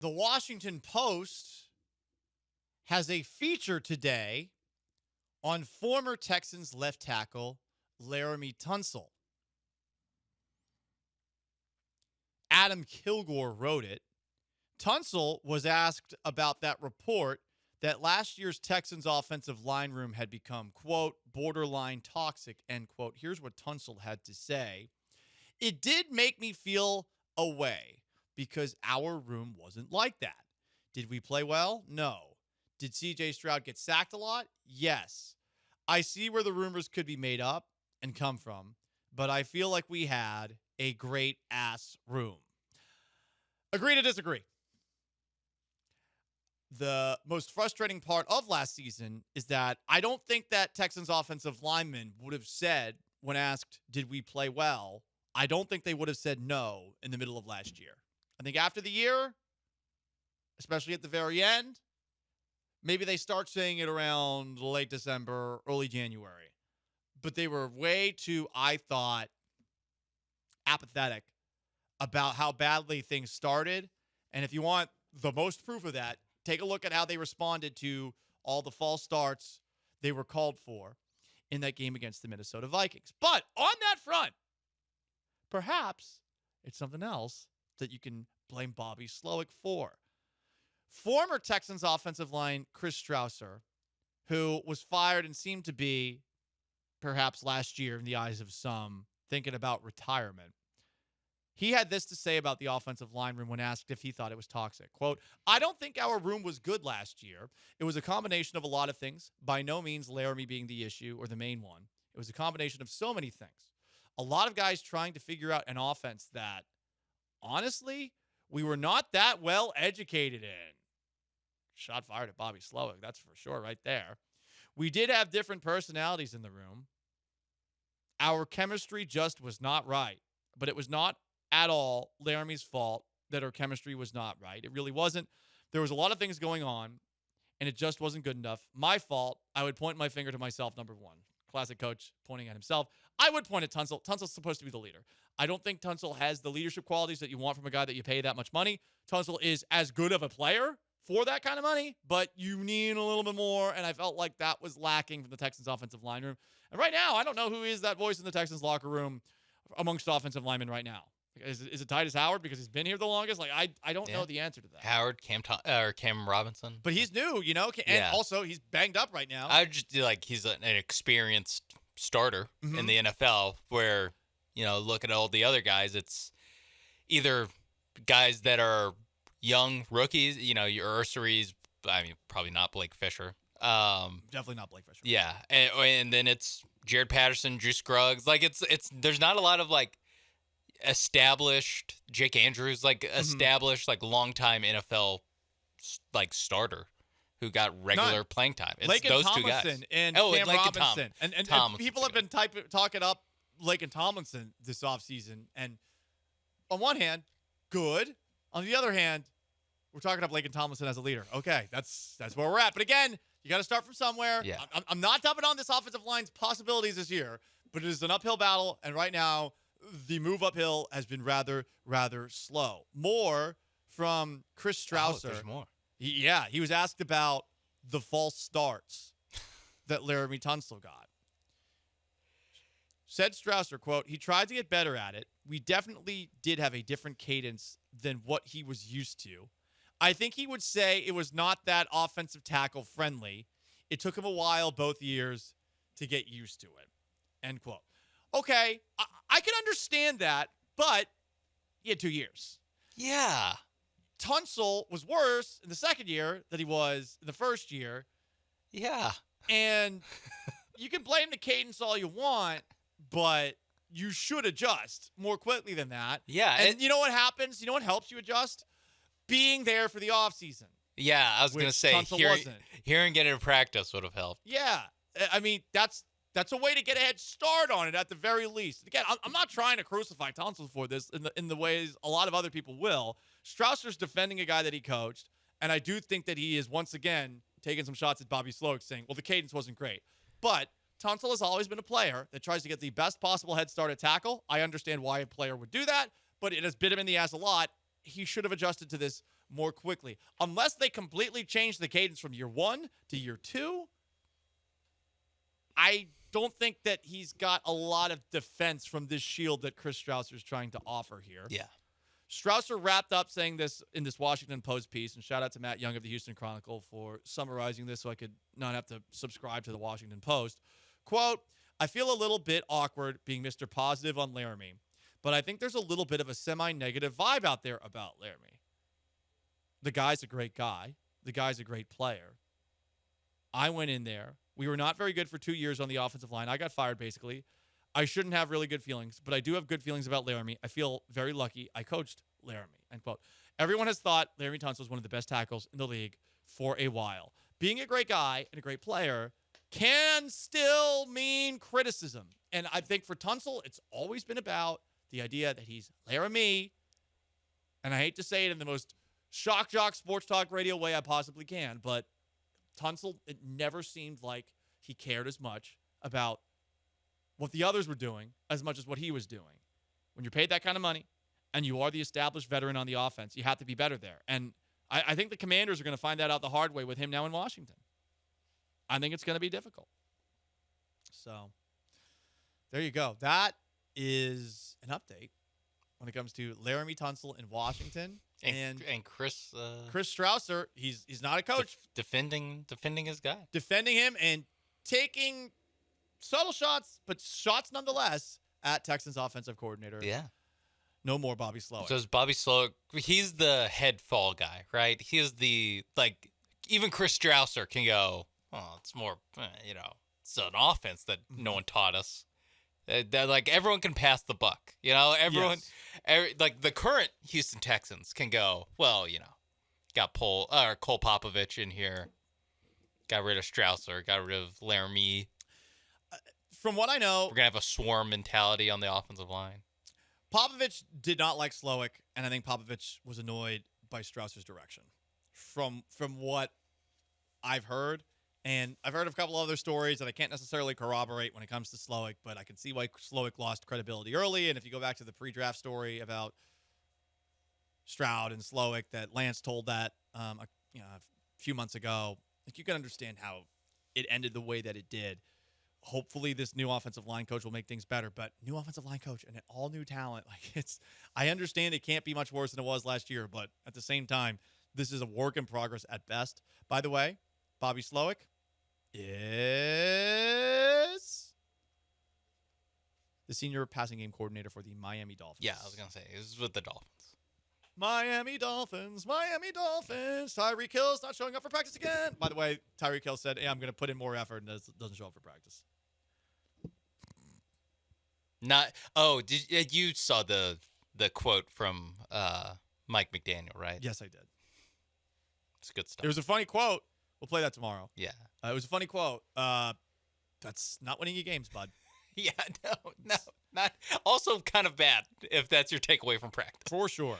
The Washington Post has a feature today on former Texans left tackle Laremy Tunsil. Adam Kilgore wrote it. Tunsil was asked about that report that last year's Texans offensive line room had become, quote, borderline toxic, end quote. Here's what Tunsil had to say. It did make me feel a way because our room wasn't like that. Did we play well? No. Did C.J. Stroud get sacked a lot? Yes. I see where the rumors could be made up and come from, but I feel like we had a great ass room. Agree to disagree. The most frustrating part of last season is that I don't think that Texans offensive linemen would have said, when asked, did we play well? I don't think they would have said no in the middle of last year. I think after the year, especially at the very end, maybe they start saying it around late December, early January. But they were way too, I thought, apathetic about how badly things started. And if you want the most proof of that, take a look at how they responded to all the false starts they were called for in that game against the Minnesota Vikings. But on that front, perhaps it's something else that you can blame Bobby Slowik for. Former Texans offensive line Chris Strausser, who was fired and seemed to be, perhaps last year in the eyes of some, thinking about retirement. He had this to say about the offensive line room when asked if he thought it was toxic. Quote, I don't think our room was good last year. It was a combination of a lot of things. By no means Laremy being the issue or the main one. It was a combination of so many things. A lot of guys trying to figure out an offense that, honestly, we were not that well educated in. Shot fired at Bobby Slowik, that's for sure right there. We did have different personalities in the room. Our chemistry just was not right. But it was not at all Laramy's fault that our chemistry was not right. It really wasn't. There was a lot of things going on, and it just wasn't good enough. My fault. I would point my finger to myself, number one. Classic coach pointing at himself. I would point at Tunsil. Tunsil's supposed to be the leader. I don't think Tunsil has the leadership qualities that you want from a guy that you pay that much money. Tunsil is as good of a player for that kind of money, but you need a little bit more, and I felt like that was lacking from the Texans offensive line room. And right now, I don't know who is that voice in the Texans locker room amongst offensive linemen right now. Is it Titus Howard because he's been here the longest? Like I don't know the answer to that. Howard, Cam Robinson. But he's new, and also he's banged up right now. I would just do like he's an experienced starter in the NFL where, look at all the other guys. It's either guys that are young rookies, your Urseries. I mean, probably not Blake Fisher. Definitely not Blake Fisher. Yeah. And then it's Jared Patterson, Drew Scruggs. Like it's there's not a lot of like established Jake Andrews, like established, like longtime NFL like starter who got regular playing time. It's Laken those Tomlinson two guys. and Cam Robinson. And people have been talking up Laken Tomlinson this offseason. And on one hand, good. On the other hand, we're talking up Laken Tomlinson as a leader. Okay, that's where we're at. But again, you got to start from somewhere. Yeah. I'm not dumping on this offensive line's possibilities this year, but it is an uphill battle. And right now, the move uphill has been rather slow. More from Chris Strausser. There's more. He was asked about the false starts that Laremy Tunsil got. Said Strausser, quote, he tried to get better at it. We definitely did have a different cadence than what he was used to. I think he would say it was not that offensive tackle friendly. It took him a while both years to get used to it. End quote. Okay, I can understand that, but he had 2 years. Yeah. Tunsil was worse in the second year than he was in the first year. Yeah. And you can blame the cadence all you want, but you should adjust more quickly than that. Yeah. And you know what happens? You know what helps you adjust? Being there for the offseason. Yeah, I was going to say, hearing it in practice would have helped. Yeah. I mean, that's a way to get a head start on it at the very least. Again, I'm not trying to crucify Tunsil for this in the ways a lot of other people will. Strausser's defending a guy that he coached, and I do think that he is once again taking some shots at Bobby Slowik, saying, well, the cadence wasn't great. But Tunsil has always been a player that tries to get the best possible head start at tackle. I understand why a player would do that, but it has bit him in the ass a lot. He should have adjusted to this more quickly. Unless they completely change the cadence from year 1 to year 2, I don't think that he's got a lot of defense from this shield that Chris Strausser is trying to offer here. Yeah. Strausser wrapped up saying this in this Washington Post piece, and shout out to Matt Young of the Houston Chronicle for summarizing this so I could not have to subscribe to the Washington Post. Quote, I feel a little bit awkward being Mr. Positive on Laremy, but I think there's a little bit of a semi-negative vibe out there about Laremy. The guy's a great guy. The guy's a great player. I went in there. We were not very good for 2 years on the offensive line. I got fired, basically. I shouldn't have really good feelings, but I do have good feelings about Laremy. I feel very lucky I coached Laremy, end quote. Everyone has thought Laremy Tunsil is one of the best tackles in the league for a while. Being a great guy and a great player can still mean criticism. And I think for Tunsil, it's always been about the idea that he's Laremy, and I hate to say it in the most shock jock sports talk radio way I possibly can, but Tunsil, it never seemed like he cared as much about what the others were doing as much as what he was doing. When you're paid that kind of money and you are the established veteran on the offense, you have to be better there. And I think the Commanders are going to find that out the hard way with him now in Washington. I think it's going to be difficult. So there you go. That is an update when it comes to Laremy Tunsil in Washington. And Chris Strausser, he's not a coach. Defending his guy. Defending him and taking subtle shots, but shots nonetheless at Texans offensive coordinator. Yeah. No more Bobby Slowik. So is Bobby Slowik, he's the head fall guy, right? He is the, like, even Chris Strausser can go, oh, it's more, it's an offense that no one taught us. That, like, everyone can pass the buck. Everyone, Yes. like, the current Houston Texans can go, well, got Cole Popovich in here, got rid of Strausser, got rid of Laremy. From what I know, We're going to have a swarm mentality on the offensive line. Popovich did not like Slowik, and I think Popovich was annoyed by Strausser's direction. From what I've heard, and I've heard of a couple other stories that I can't necessarily corroborate when it comes to Slowik, but I can see why Slowik lost credibility early. And if you go back to the pre-draft story about Stroud and Slowik that Lance told that a few months ago, like, you can understand how it ended the way that it did. Hopefully this new offensive line coach will make things better, but new offensive line coach and an all new talent, I understand it can't be much worse than it was last year, but at the same time, this is a work in progress at best. By the way, Bobby Slowik is the senior passing game coordinator for the Miami Dolphins. Yeah, I was going to say, it was with the Dolphins. Miami Dolphins. Tyreek Hill's not showing up for practice again. By the way, Tyreek Hill said, hey, I'm going to put in more effort, and doesn't show up for practice. You saw the quote from Mike McDaniel, right? Yes, I did. It's good stuff. It was a funny quote. We'll play that tomorrow. Yeah. It was a funny quote. That's not winning you games, bud. Yeah, no, not. Also kind of bad if that's your takeaway from practice. For sure.